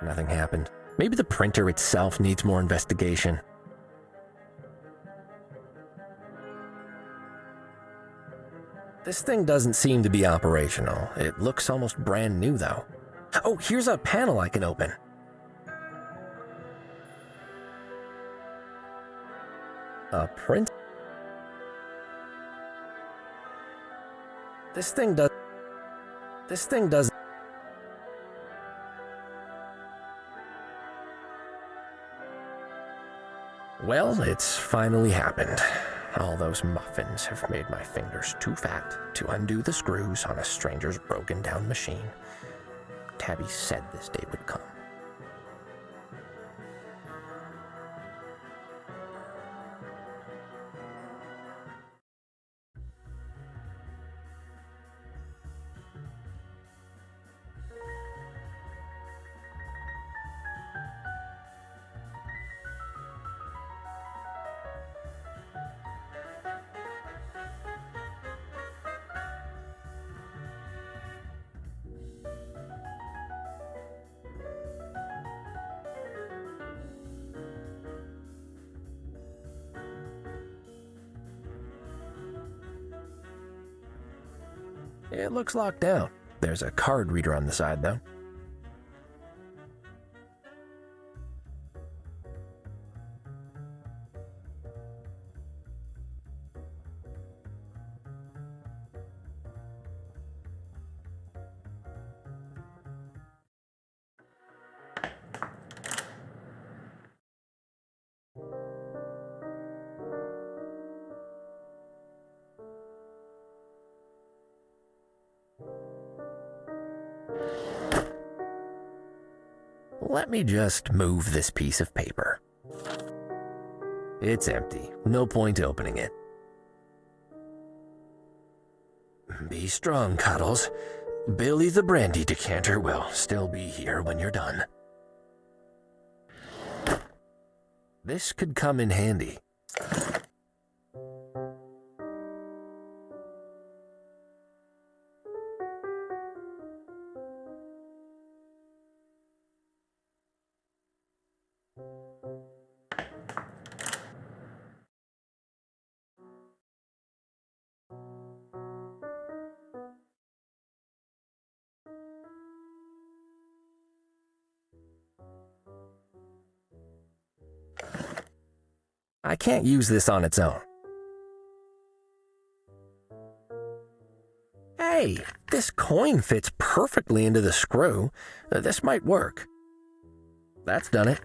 Nothing happened. Maybe the printer itself needs more investigation. This thing doesn't seem to be operational. It looks almost brand new, though. Oh, here's a panel I can open. A print? This thing does... Well, it's finally happened. All those muffins have made my fingers too fat to undo the screws on a stranger's broken-down machine. Tabby said this day would come. It looks locked down. There's a card reader on the side, though. Let me just move this piece of paper. It's empty. No point opening it. Be strong, Cuddles. Billy the brandy decanter will still be here when you're done. This could come in handy. I can't use this on its own. Hey, this coin fits perfectly into the screw. This might work. That's done it.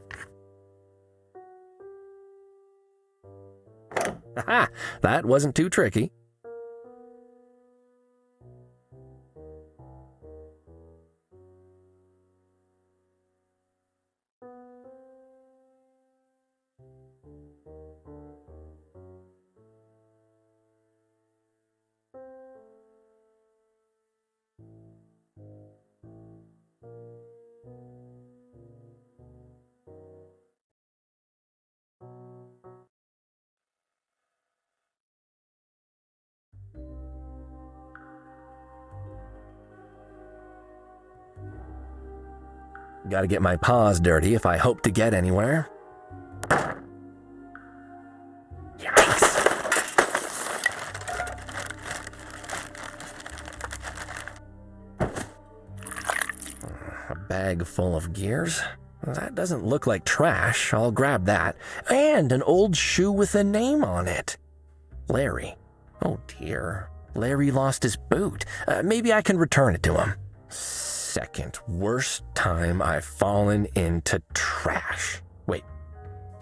Aha! That wasn't too tricky. Gotta get my paws dirty if I hope to get anywhere. Yikes! A bag full of gears? That doesn't look like trash. I'll grab that. And an old shoe with a name on it. Larry. Oh dear. Larry lost his boot. Maybe I can return it to him. Second worst time I've fallen into trash. Wait.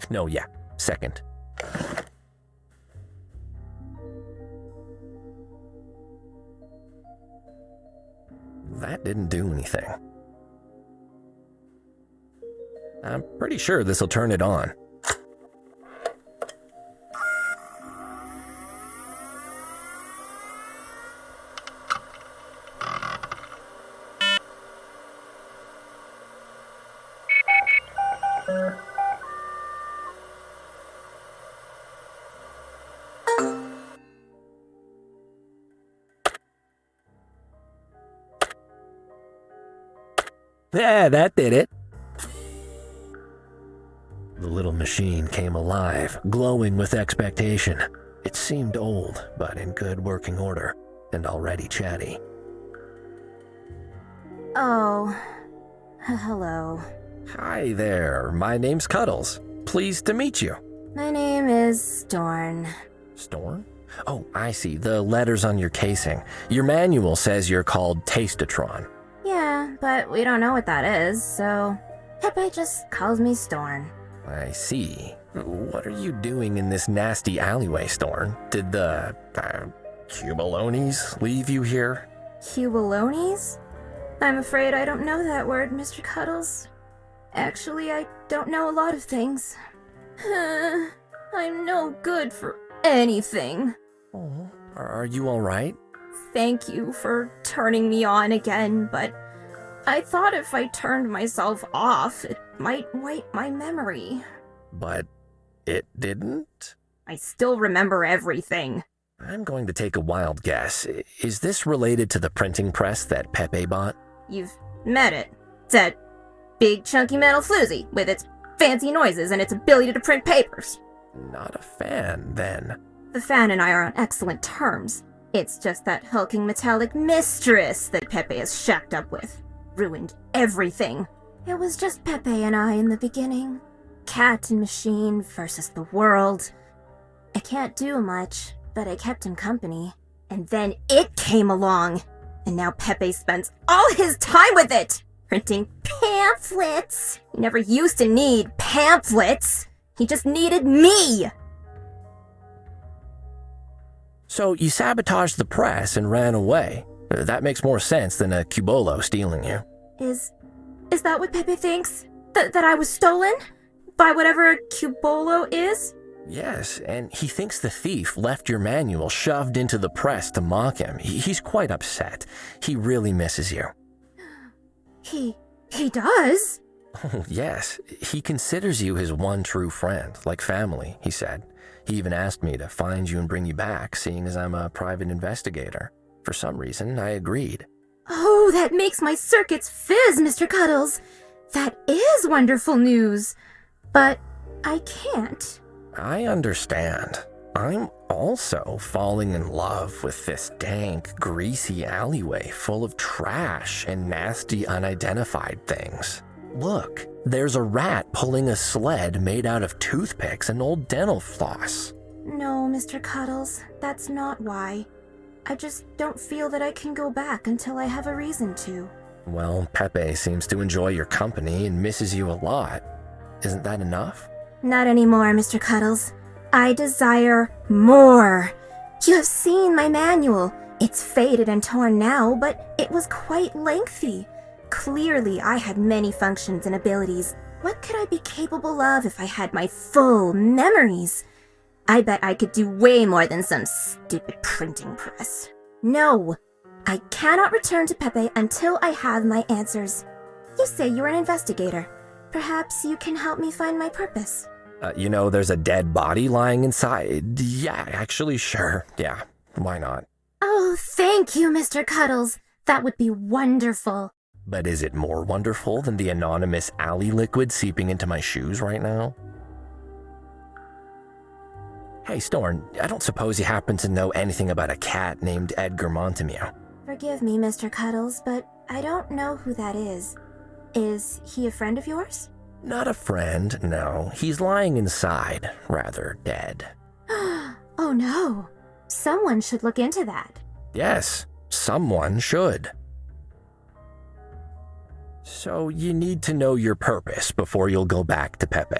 No, yeah. Second. That didn't do anything. I'm pretty sure this'll turn it on. Yeah, that did it. machine came alive, glowing with expectation. It seemed old, but in good working order, and already chatty. Oh, hello. Hi there, my name's Cuddles. Pleased to meet you. My name is Storn. Storn? Oh, I see, the letters on your casing. Your manual says you're called Tastatron. Yeah, but we don't know what that is, so Pepe just calls me Storn. I see. What are you doing in this nasty alleyway, Storn? Did the, Cubalones leave you here? Cubalones? I'm afraid I don't know that word, Mr. Cuddles. Actually, I don't know a lot of things. I'm no good for anything. Oh, are you all right? Thank you for turning me on again, but I thought if I turned myself off, it might wipe my memory. But it didn't? I still remember everything. I'm going to take a wild guess. Is this related to the printing press that Pepe bought? You've met it. It's that big chunky metal floozy with its fancy noises and its ability to print papers. Not a fan, then. The fan and I are on excellent terms. It's just that hulking metallic mistress that Pepe is shacked up with. Ruined everything. It was just Pepe and I in the beginning. Cat and machine versus the world. I can't do much, but I kept him company. And then it came along. And now Pepe spends all his time with it! Printing pamphlets! He never used to need pamphlets! He just needed me! So you sabotaged the press and ran away. That makes more sense than a Cubolo stealing you. Is that what Pepe thinks? That I was stolen? By whatever a Cubolo is? Yes, and he thinks the thief left your manual shoved into the press to mock him. He's quite upset. He really misses you. He does? Oh, yes. He considers you his one true friend, like family, he said. He even asked me to find you and bring you back, seeing as I'm a private investigator. For some reason, I agreed. Oh, that makes my circuits fizz, Mr. Cuddles. That is wonderful news. But I can't. I understand. I'm also falling in love with this dank, greasy alleyway full of trash and nasty unidentified things. Look, there's a rat pulling a sled made out of toothpicks and old dental floss. No, Mr. Cuddles, that's not why. I just don't feel that I can go back until I have a reason to. Well, Pepe seems to enjoy your company and misses you a lot. Isn't that enough? Not anymore, Mr. Cuddles. I desire more. You have seen my manual. It's faded and torn now, but it was quite lengthy. Clearly, I had many functions and abilities. What could I be capable of if I had my full memories? I bet I could do way more than some stupid printing press. No, I cannot return to Pepe until I have my answers. You say you're an investigator. Perhaps you can help me find my purpose. There's a dead body lying inside. Yeah, actually, sure. Yeah, why not? Oh, thank you, Mr. Cuddles. That would be wonderful. But is it more wonderful than the anonymous alley liquid seeping into my shoes right now? Hey, Storn, I don't suppose you happen to know anything about a cat named Edgar Montemute? Forgive me, Mr. Cuddles, but I don't know who that is. Is he a friend of yours? Not a friend, no. He's lying inside, rather dead. Oh no. Someone should look into that. Yes, someone should. So you need to know your purpose before you'll go back to Pepe.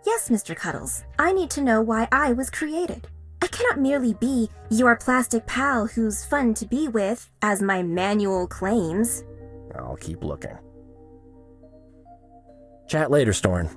Yes, Mr. Cuddles. I need to know why I was created. I cannot merely be your plastic pal who's fun to be with, as my manual claims. I'll keep looking. Chat later, Storn.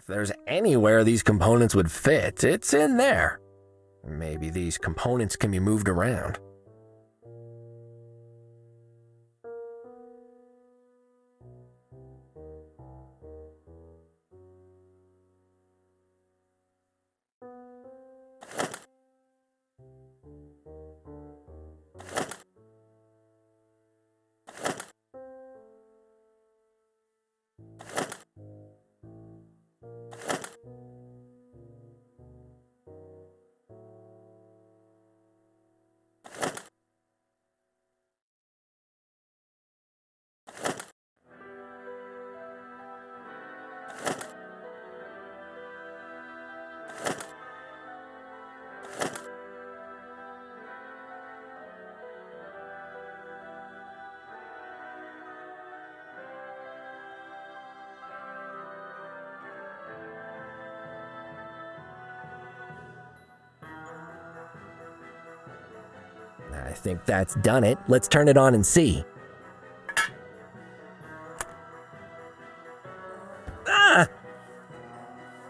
If there's anywhere these components would fit, it's in there. Maybe these components can be moved around. I think that's done it. Let's turn it on and see. Ah!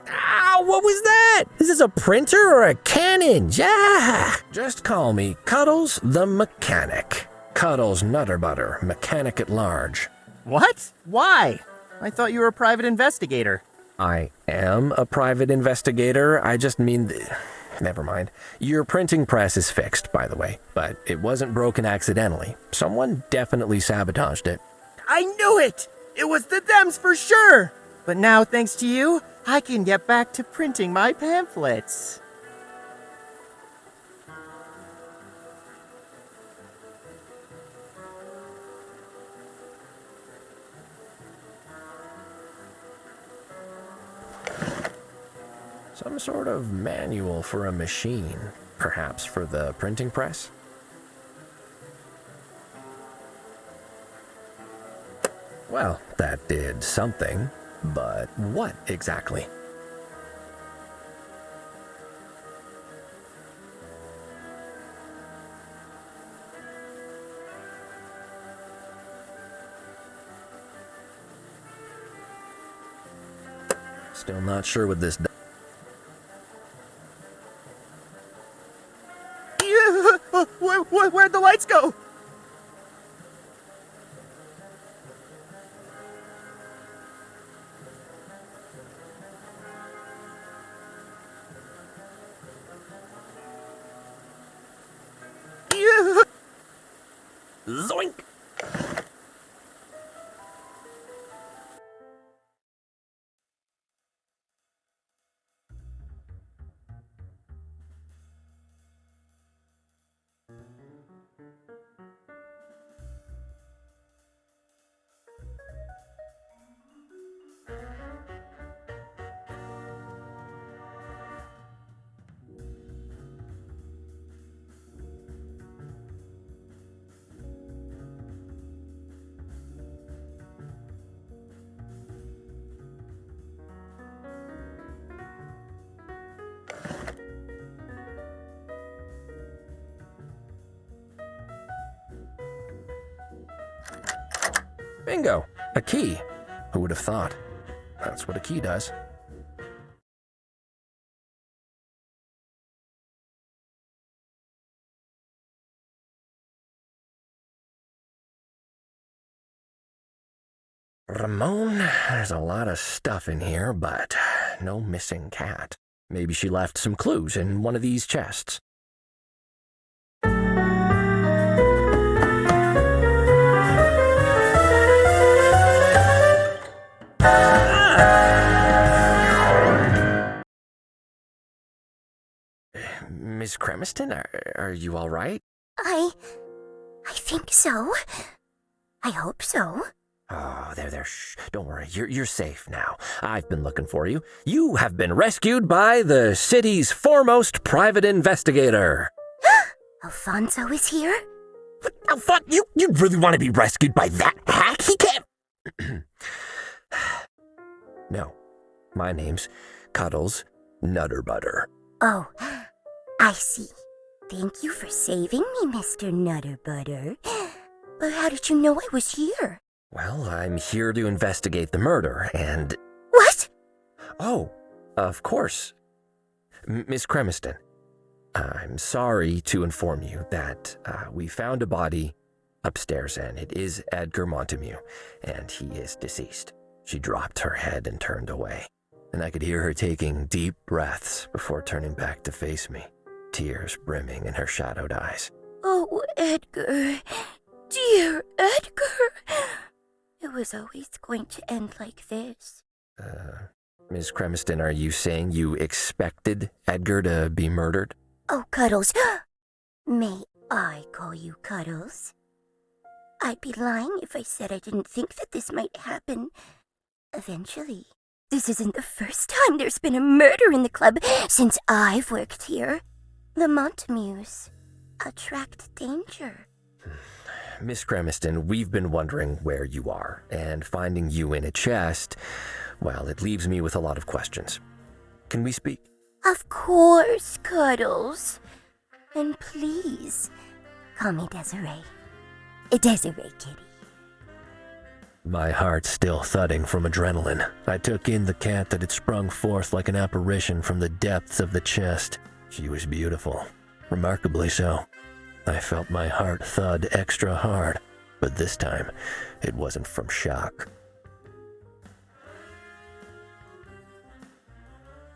Ow, what was that? Is this a printer or a cannon? Yeah! Just call me Cuddles the Mechanic. Cuddles Nutterbutter, mechanic at large. What? Why? I thought you were a private investigator. I am a private investigator. I just mean... Never mind. Your printing press is fixed, by the way, but it wasn't broken accidentally. Someone definitely sabotaged it. I knew it! It was the Thems for sure! But now, thanks to you, I can get back to printing my pamphlets. Some sort of manual for a machine, perhaps for the printing press? Well, that did something, but what exactly? Still not sure what this does. Where'd the lights go? Zoink! Bingo! A key. Who would have thought? That's what a key does. Ramon, there's a lot of stuff in here, but no missing cat. Maybe she left some clues in one of these chests. Miss Cremiston, are you all right? I think so. I hope so. Oh, there, shh. Don't worry, you're safe now. I've been looking for you. You have been rescued by the city's foremost private investigator. Alfonso is here? But, Alfonso, you really want to be rescued by that hack? He can't... No, my name's Cuddles Nutterbutter. Oh, I see. Thank you for saving me, Mr. Nutterbutter. But how did you know I was here? Well, I'm here to investigate the murder, and... What? Oh, of course. Miss Cremiston, I'm sorry to inform you that we found a body upstairs, and it is Edgar Montemue, and he is deceased. She dropped her head and turned away, and I could hear her taking deep breaths before turning back to face me, tears brimming in her shadowed eyes. Oh, Edgar. Dear Edgar. It was always going to end like this. Miss Cremiston, are you saying you expected Edgar to be murdered? Oh, Cuddles. May I call you Cuddles? I'd be lying if I said I didn't think that this might happen eventually. This isn't the first time there's been a murder in the club since I've worked here. The Montemues attract danger. Miss Cremiston, we've been wondering where you are, and finding you in a chest, well, it leaves me with a lot of questions. Can we speak? Of course, Cuddles. And please, call me Desiree. Desiree, kitty. My heart still thudding from adrenaline, I took in the cat that had sprung forth like an apparition from the depths of the chest. She was beautiful, remarkably so. I felt my heart thud extra hard, but this time, it wasn't from shock.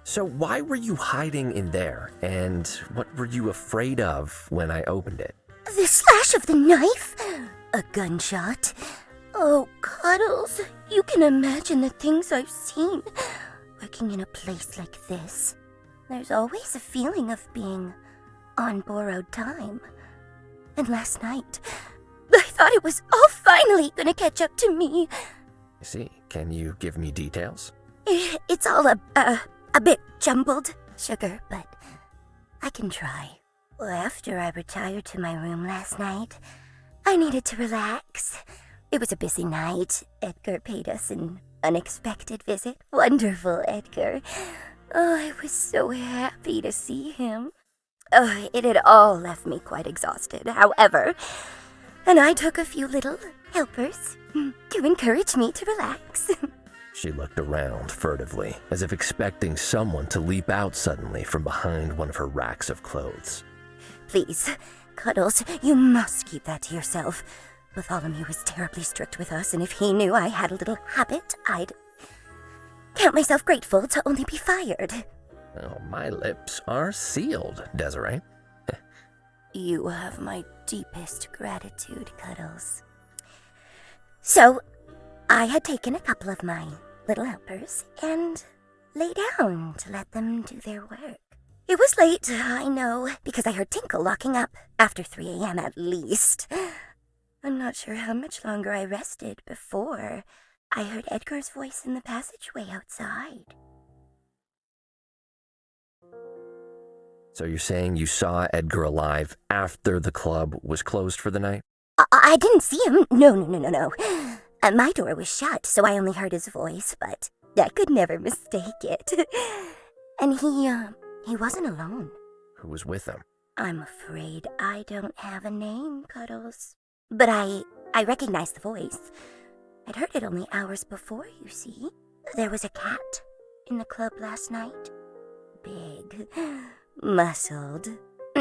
So why were you hiding in there, and what were you afraid of when I opened it? The slash of the knife? A gunshot? Oh, Cuddles, you can imagine the things I've seen working in a place like this. There's always a feeling of being on borrowed time. And last night, I thought it was all finally gonna catch up to me. I see. Can you give me details? It's all a bit jumbled, Sugar, but I can try. Well, after I retired to my room last night, I needed to relax. It was a busy night. Edgar paid us an unexpected visit. Wonderful, Edgar. Oh, I was so happy to see him. Oh, it had all left me quite exhausted, however, and I took a few little helpers to encourage me to relax. She looked around furtively, as if expecting someone to leap out suddenly from behind one of her racks of clothes. Please, Cuddles, you must keep that to yourself. Bartholomew was terribly strict with us, and if he knew I had a little habit, I'd count myself grateful to only be fired. Oh, my lips are sealed, Desiree. You have my deepest gratitude, Cuddles. So, I had taken a couple of my little helpers and lay down to let them do their work. It was late, I know, because I heard Tinkle locking up, after 3 a.m. at least. I'm not sure how much longer I rested before I heard Edgar's voice in the passageway outside. So you're saying you saw Edgar alive after the club was closed for the night? I didn't see him. No. My door was shut, so I only heard his voice, but I could never mistake it. And he wasn't alone. Who was with him? I'm afraid I don't have a name, Cuddles. But I recognized the voice. I'd heard it only hours before, you see. There was a cat in the club last night. Big, muscled,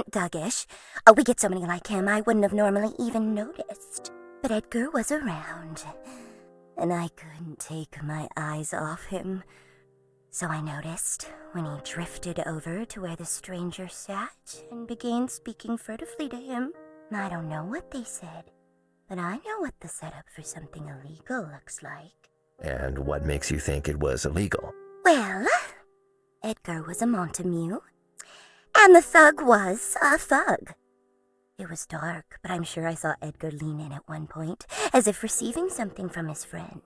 doggish. Oh, we get so many like him, I wouldn't have normally even noticed. But Edgar was around, and I couldn't take my eyes off him. So I noticed when he drifted over to where the stranger sat and began speaking furtively to him. I don't know what they said, but I know what the setup for something illegal looks like. And what makes you think it was illegal? Well, Edgar was a Montemue, and the thug was a thug. It was dark, but I'm sure I saw Edgar lean in at one point, as if receiving something from his friend.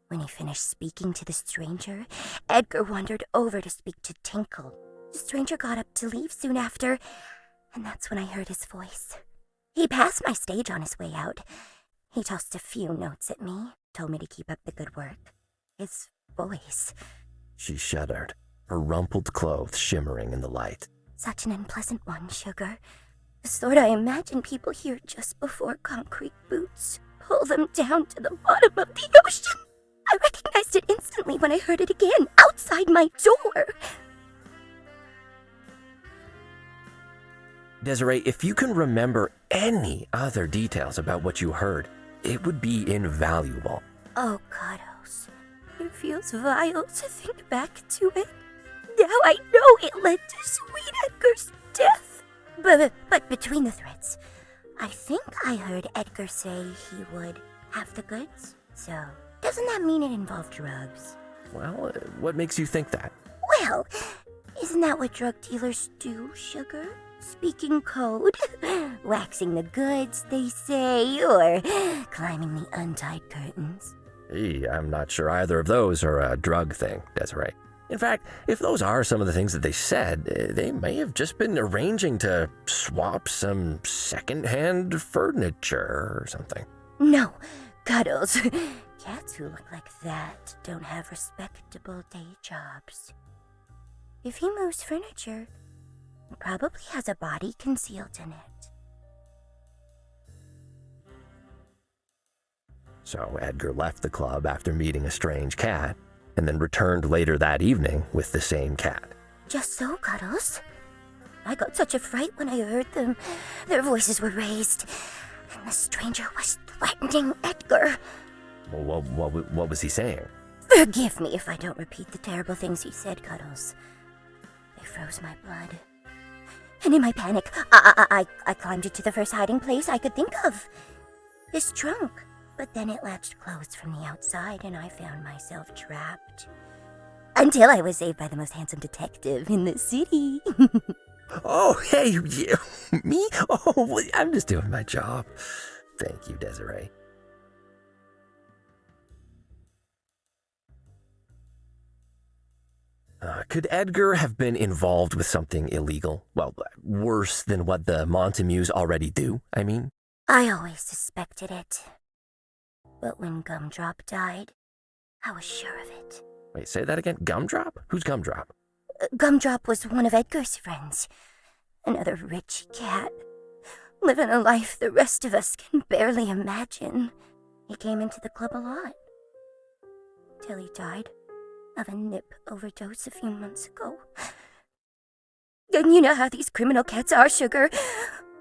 When he finished speaking to the stranger, Edgar wandered over to speak to Tinkle. The stranger got up to leave soon after, and that's when I heard his voice. He passed my stage on his way out. He tossed a few notes at me, told me to keep up the good work. His voice. She shuddered, her rumpled clothes shimmering in the light. Such an unpleasant one, Sugar. The sort I imagine people hear just before concrete boots pull them down to the bottom of the ocean. I I recognized it instantly when I heard it again, outside my door. Desiree, if you can remember any other details about what you heard, it would be invaluable. Oh, Cuddles, it feels vile to think back to it. Now I know it led to sweet Edgar's death. But between the threads, I think I heard Edgar say he would have the goods. So, doesn't that mean it involved drugs? Well, what makes you think that? Well, isn't that what drug dealers do, Sugar? Speaking code, waxing the goods, they say, or climbing the untied curtains. Hey, I'm not sure either of those are a drug thing, Desiree. In fact, if those are some of the things that they said, they may have just been arranging to swap some second-hand furniture or something. No, Cuddles. Cats who look like that don't have respectable day jobs. If he moves furniture, he probably has a body concealed in it. So Edgar left the club after meeting a strange cat, and then returned later that evening with the same cat. Just so, Cuddles. I got such a fright when I heard them. Their voices were raised, and the stranger was threatening Edgar. Well, what was he saying? Forgive me if I don't repeat the terrible things he said, Cuddles. They froze my blood. And in my panic, I climbed into the first hiding place I could think of. His trunk. But then it latched closed from the outside, and I found myself trapped. Until I was saved by the most handsome detective in the city. Oh, hey, you, me? Oh, I'm just doing my job. Thank you, Desiree. Could Edgar have been involved with something illegal? Well, worse than what the Montamues already do, I mean? I always suspected it. But when Gumdrop died, I was sure of it. Wait, say that again? Gumdrop? Who's Gumdrop? Gumdrop was one of Edgar's friends. Another rich cat. Living a life the rest of us can barely imagine. He came into the club a lot. Till he died of a nip overdose a few months ago. And you know how these criminal cats are, Sugar.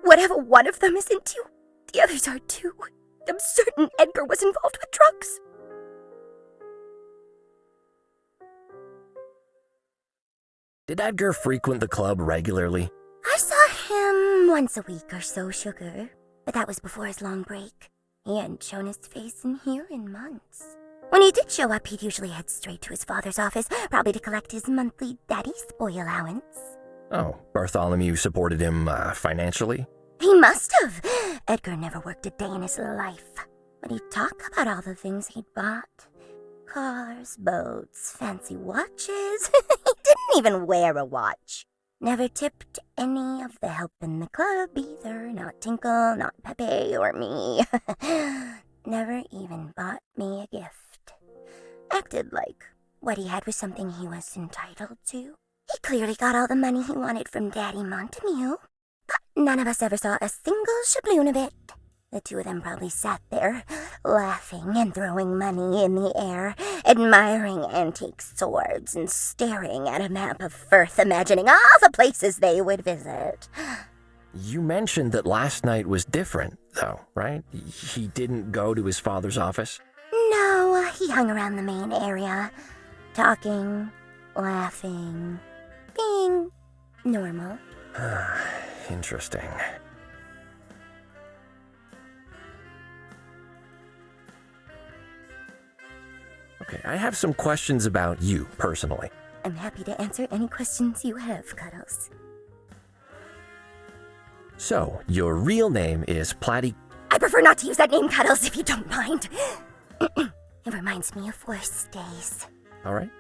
Whatever one of them is into, the others are too. I'm certain Edgar was involved with drugs. Did Edgar frequent the club regularly? I saw him once a week or so, Sugar. But that was before his long break. He hadn't shown his face in here in months. When he did show up, he'd usually head straight to his father's office, probably to collect his monthly daddy's boy allowance. Oh, Bartholomew supported him financially? He must have. Edgar never worked a day in his life. But he'd talk about all the things he'd bought. Cars, boats, fancy watches. He didn't even wear a watch. Never tipped any of the help in the club either. Not Tinkle, not Pepe, or me. Never even bought me a gift. Acted like what he had was something he was entitled to. He clearly got all the money he wanted from Daddy Montague. But none of us ever saw a single shabloon of it. The two of them probably sat there, laughing and throwing money in the air, admiring antique swords and staring at a map of Firth, imagining all the places they would visit. You mentioned that last night was different, though, right? He didn't go to his father's office? No, he hung around the main area, talking, laughing, being normal. Interesting. Okay, I have some questions about you, personally. I'm happy to answer any questions you have, Cuddles. So, your real name is Platty... I prefer not to use that name, Cuddles, if you don't mind. It reminds me of worse days. All right.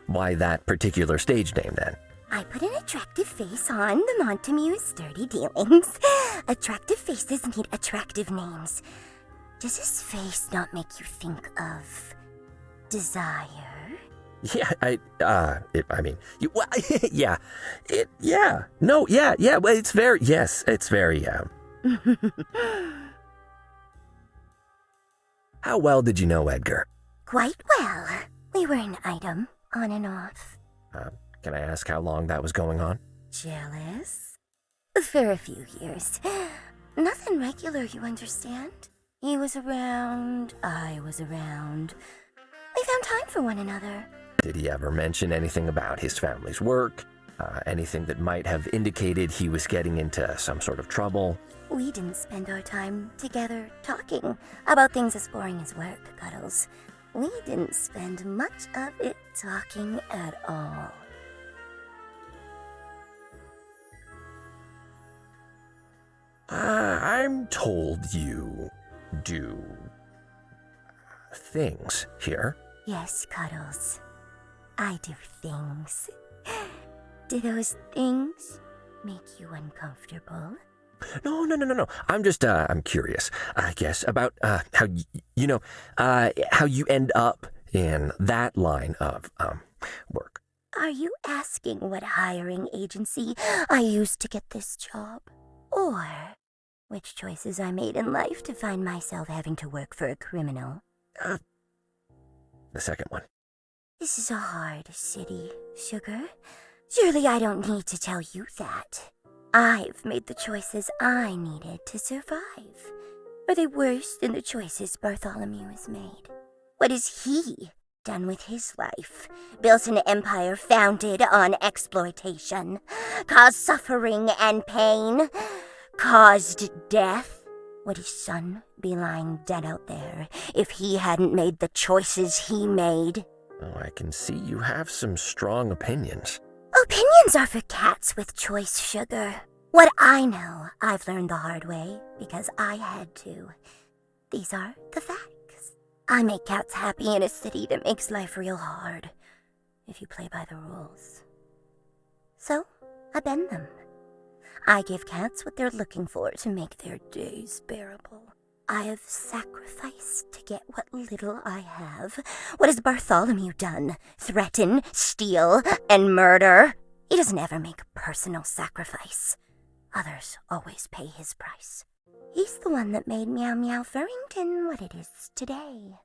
Why that particular stage name, then? I put an attractive face on the Montamue's sturdy dealings. Attractive faces need attractive names. Does his face not make you think of desire? Yeah, well, it's very, How well did you know Edgar? Quite well. We were an item, on and off. Can I ask how long that was going on? Jealous? For a few years. Nothing regular, you understand? He was around, I was around. We found time for one another. Did he ever mention anything about his family's work? Anything that might have indicated he was getting into some sort of trouble? We didn't spend our time together talking about things as boring as work, Cuddles. We didn't spend much of it talking at all. I'm told you do things here. Yes, Cuddles. I do things. Do those things make you uncomfortable? No. I'm curious, I guess, about how how you end up in that line of work. Are you asking what hiring agency I used to get this job? Or which choices I made in life to find myself having to work for a criminal? The second one. This is a hard city, Sugar. Surely I don't need to tell you that. I've made the choices I needed to survive. Are they worse than the choices Bartholomew has made? What has he done with his life? Built an empire founded on exploitation, caused suffering and pain, caused death. Would his son be lying dead out there if he hadn't made the choices he made? Oh, I can see you have some strong opinions. Opinions are for cats with choice, Sugar. What I know, I've learned the hard way because I had to. These are the facts. I make cats happy in a city that makes life real hard if you play by the rules. So, I bend them. I give cats what they're looking for to make their days bearable. I have sacrificed to get what little I have. What has Bartholomew done? Threaten, steal, and murder? He doesn't ever make a personal sacrifice. Others always pay his price. He's the one that made Meow Meow Furrington what it is today.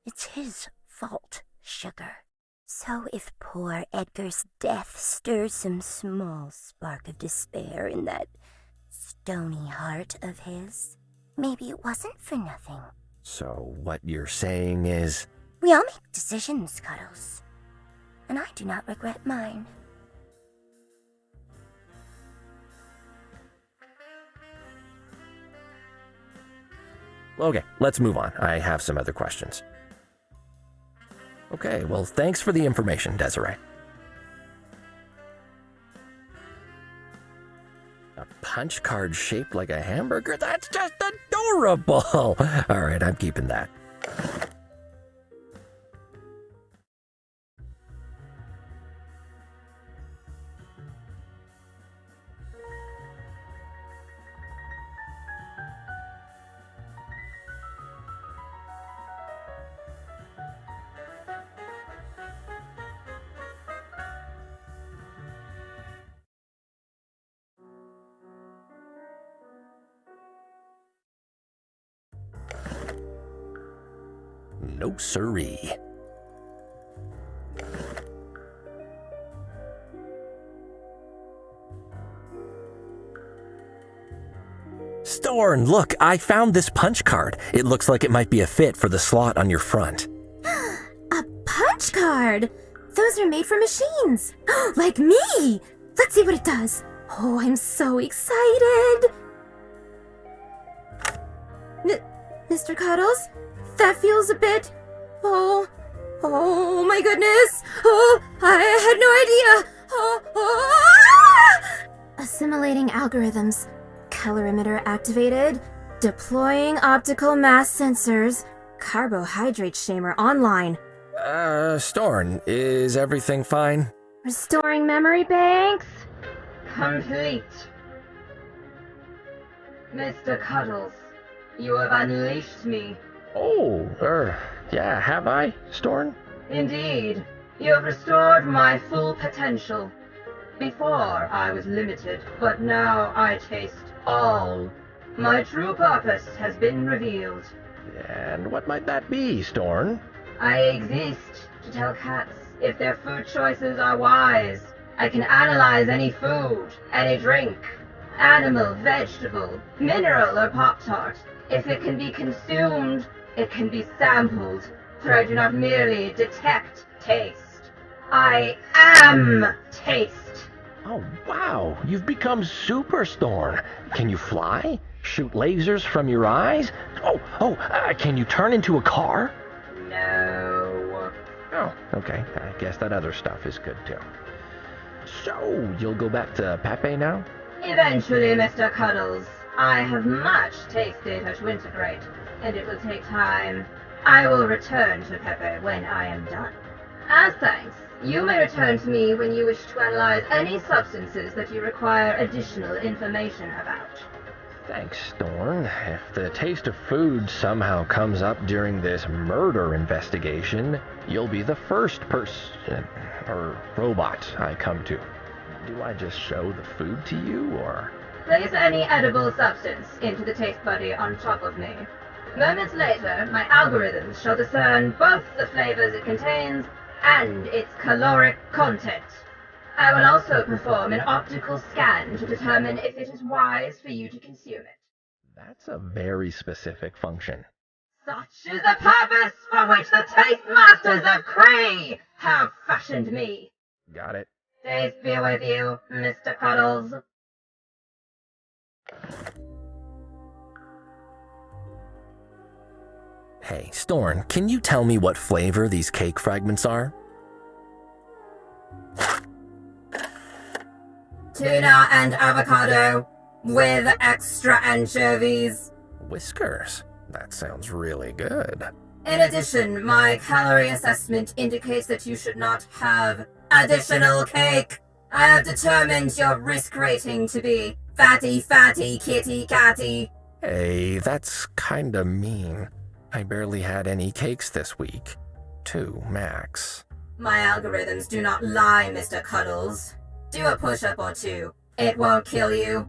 It's his fault, Sugar. So if poor Edgar's death stirs some small spark of despair in that stony heart of his, maybe it wasn't for nothing. So what you're saying is... We all make decisions, Cuddles. And I do not regret mine. Okay, let's move on. I have some other questions. Okay, well, thanks for the information, Desiree. A punch card shaped like a hamburger? That's just adorable! All right, I'm keeping that. No siree. Storn, look, I found this punch card. It looks like it might be a fit for the slot on your front. A punch card? Those are made for machines. Like me! Let's see what it does. Oh, I'm so excited. Mr. Cuddles? That feels a bit... Oh my goodness! Oh, I had no idea! Assimilating algorithms. Colorimeter activated. Deploying optical mass sensors. Carbohydrate shamer online. Storn, is everything fine? Restoring memory banks. Complete. Mr. Cuddles, you have unleashed me. Oh, yeah, have I, Storn? Indeed, you have restored my full potential. Before I was limited, but now I taste all. My true purpose has been revealed. And what might that be, Storn? I exist to tell cats if their food choices are wise. I can analyze any food, any drink, animal, vegetable, mineral, or Pop-Tart. If it can be consumed, it can be sampled, for I do not merely detect taste. I am taste. Oh, wow. You've become Super Storn. Can you fly? Shoot lasers from your eyes? Can you turn into a car? No. Oh, okay. I guess that other stuff is good too. So, you'll go back to Pepe now? Eventually, Mr. Cuddles. I have much taste data to integrate, and it will take time. I will return to Pepe when I am done. As thanks, you may return to me when you wish to analyze any substances that you require additional information about. Thanks, Storn. If the taste of food somehow comes up during this murder investigation, you'll be the first person, or robot, I come to. Do I just show the food to you, or...? Place any edible substance into the taste buddy on top of me. Moments later, my algorithms shall discern both the flavors it contains and its caloric content. I will also perform an optical scan to determine if it is wise for you to consume it. That's a very specific function. Such is the purpose for which the taste masters of Kree have fashioned me. Got it. Taste be with you, Mr. Cuddles. Hey, Storn, can you tell me what flavor these cake fragments are? Tuna and avocado with extra anchovies. Whiskers. That sounds really good. In addition, my calorie assessment indicates that you should not have additional cake. I have determined your risk rating to be fatty, kitty, catty. Hey, that's kinda mean. I barely had any cakes this week. 2, max. My algorithms do not lie, Mr. Cuddles. Do a push-up or two. It won't kill you.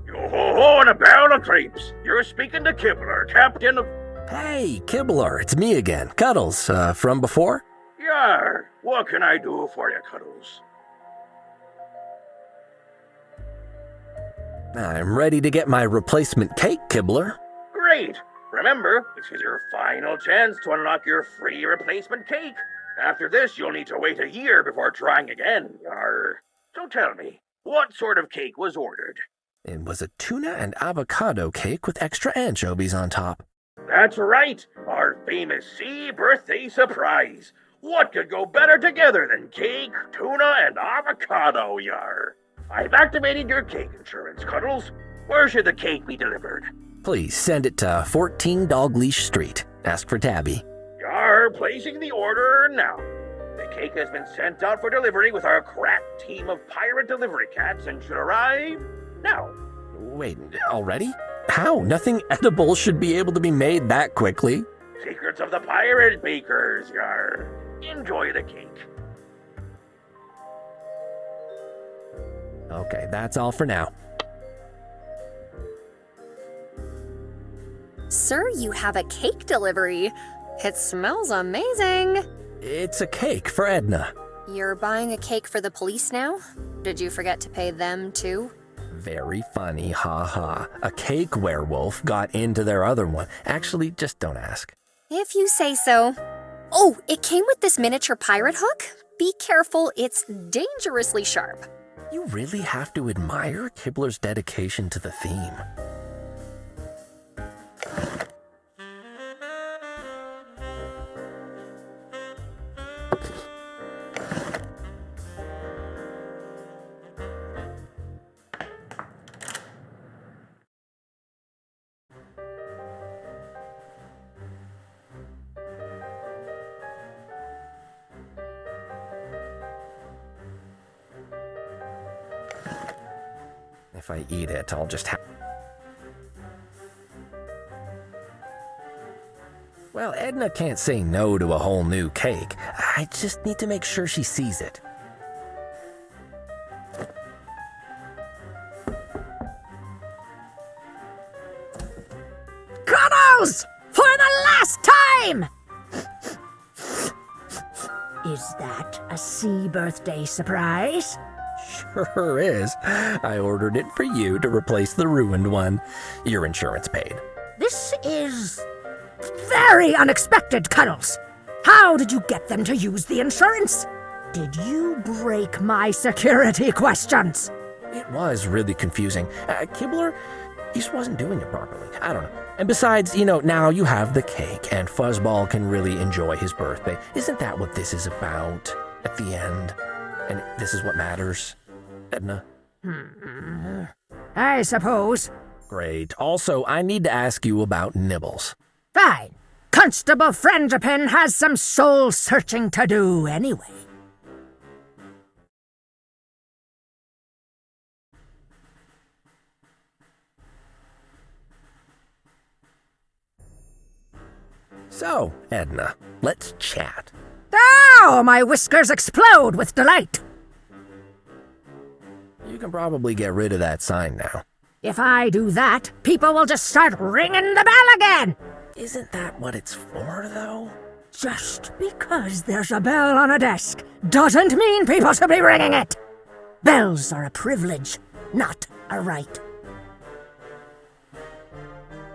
Yo-ho-ho and a barrel of grapes. You're speaking to Kibler, captain of... Hey, Kibbler, it's me again. Cuddles, from before? Yar, what can I do for you, Cuddles? I'm ready to get my replacement cake, Kibbler. Great. Remember, this is your final chance to unlock your free replacement cake. After this, you'll need to wait a year before trying again, yar. So tell me, what sort of cake was ordered? It was a tuna and avocado cake with extra anchovies on top. That's right, our famous sea birthday surprise. What could go better together than cake, tuna, and avocado, yar? I've activated your cake insurance, Cuddles. Where should the cake be delivered? Please send it to 14 Dogleash Street. Ask for Tabby. Yar, placing the order now. The cake has been sent out for delivery with our crack team of pirate delivery cats and should arrive now. Wait, already? How? Nothing edible should be able to be made that quickly. Secrets of the pirate bakers, yar. Enjoy the cake. Okay, that's all for now. Sir, you have a cake delivery. It smells amazing. It's a cake for Edna. You're buying a cake for the police now? Did you forget to pay them too? Very funny, haha. A cake werewolf got into their other one. Actually, just don't ask. If you say so. Oh, it came with this miniature pirate hook? Be careful, it's dangerously sharp. You really have to admire Kibbler's dedication to the theme. If I eat it, I'll just have... Well, Edna can't say no to a whole new cake. I just need to make sure she sees it. Cuddles! For the last time! Is that a sea birthday surprise? Sure is. I ordered it for you to replace the ruined one. Your insurance paid. This is very unexpected, Cuddles. How did you get them to use the insurance? Did you break my security questions? It was really confusing. Kibler, he just wasn't doing it properly. I don't know. And besides, now you have the cake, and Fuzzball can really enjoy his birthday. Isn't that what this is about at the end? And this is what matters, Edna? I suppose. Great. Also, I need to ask you about Nibbles. Fine. Constable Frangipane has some soul-searching to do anyway. So, Edna, let's chat. Oh, my whiskers explode with delight. You can probably get rid of that sign now. If I do that, people will just start ringing the bell again. Isn't that what it's for, though? Just because there's a bell on a desk doesn't mean people should be ringing it. Bells are a privilege, not a right.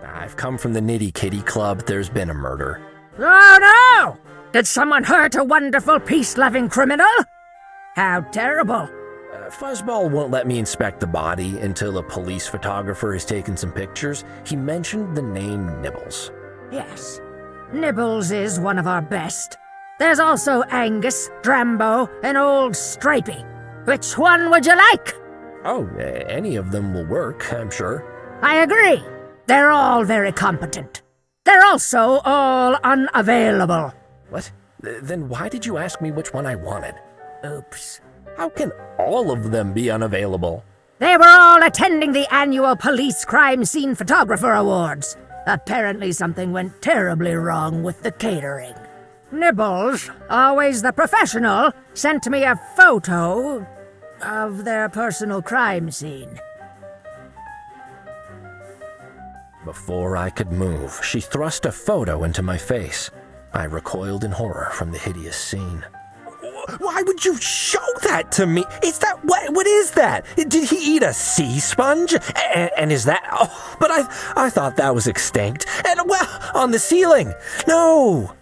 I've come from the Nitty Kitty Club. There's been a murder. Oh no! Did someone hurt a wonderful peace-loving criminal? How terrible. Fuzzball won't let me inspect the body until a police photographer has taken some pictures. He mentioned the name Nibbles. Yes, Nibbles is one of our best. There's also Angus, Drambo, and Old Stripey. Which one would you like? Oh, any of them will work, I'm sure. I agree. They're all very competent. They're also all unavailable. What? Then why did you ask me which one I wanted? Oops. How can all of them be unavailable? They were all attending the annual Police Crime Scene Photographer Awards. Apparently something went terribly wrong with the catering. Nibbles, always the professional, sent me a photo of their personal crime scene. Before I could move, she thrust a photo into my face. I recoiled in horror from the hideous scene. Why would you show that to me? Is that what is that? Did he eat a sea sponge? And is that? Oh, but I thought that was extinct. And well, on the ceiling. No,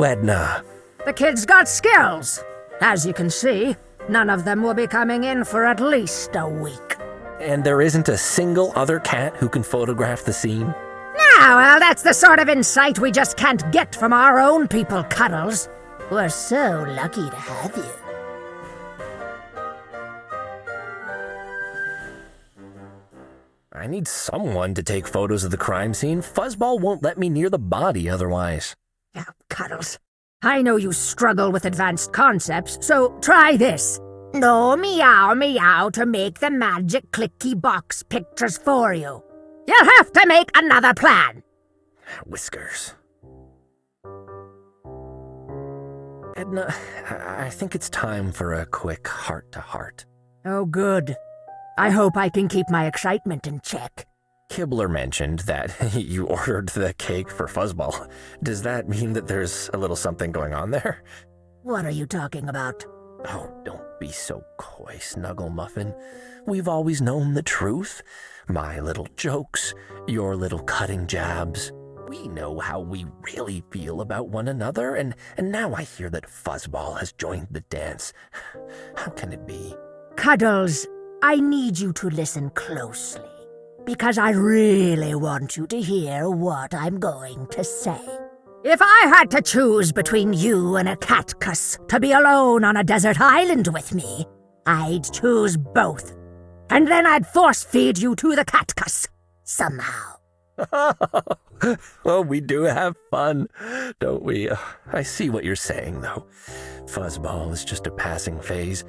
Edna. The kid's got skills. As you can see, none of them will be coming in for at least a week. And there isn't a single other cat who can photograph the scene? Well, that's the sort of insight we just can't get from our own people, Cuddles. We're so lucky to have you. I need someone to take photos of the crime scene. Fuzzball won't let me near the body otherwise. Yeah, Cuddles. I know you struggle with advanced concepts, so try this. No meow meow to make the magic clicky box pictures for you. You'll have to make another plan. Whiskers. Edna, I think it's time for a quick heart-to-heart. Oh, good. I hope I can keep my excitement in check. Kibler mentioned that you ordered the cake for Fuzzball. Does that mean that there's a little something going on there? What are you talking about? Oh, don't be so coy, Snuggle Muffin. We've always known the truth. My little jokes, your little cutting jabs. We know how we really feel about one another, and now I hear that Fuzzball has joined the dance. How can it be? Cuddles, I need you to listen closely, because I really want you to hear what I'm going to say. If I had to choose between you and a catcuss to be alone on a desert island with me, I'd choose both. And then I'd force-feed you to the catcuss, somehow. Well, we do have fun, don't we? I see what you're saying, though. Fuzzball is just a passing phase.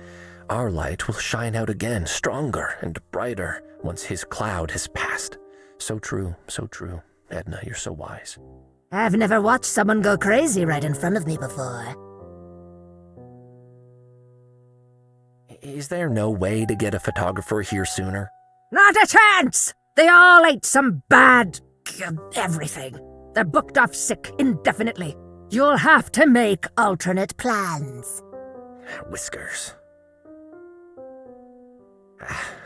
Our light will shine out again, stronger and brighter, once his cloud has passed. So true, so true. Edna, you're so wise. I've never watched someone go crazy right in front of me before. Is there no way to get a photographer here sooner? Not a chance! They all ate some bad... everything. They're booked off sick indefinitely. You'll have to make alternate plans. Whiskers.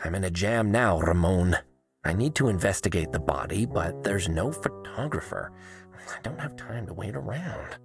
I'm in a jam now, Ramon. I need to investigate the body, but there's no photographer. I don't have time to wait around.